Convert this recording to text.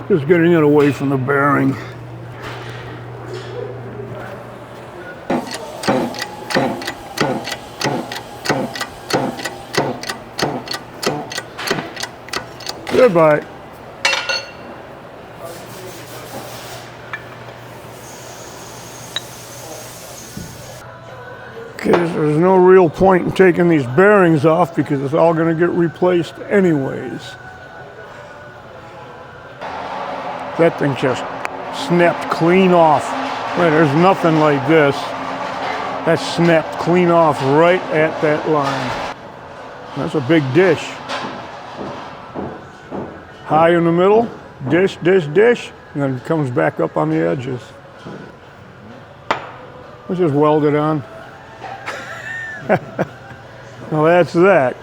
Just getting it away from the bearing. Goodbye. Okay, there's no real point in taking these bearings off because it's all going to get replaced anyways. That thing just snapped clean off. Wait, there's nothing like this. That snapped clean off right at that line. That's a big dish. High in the middle, dish, dish, dish, and then it comes back up on the edges. Let's just weld it on. Well, that's that.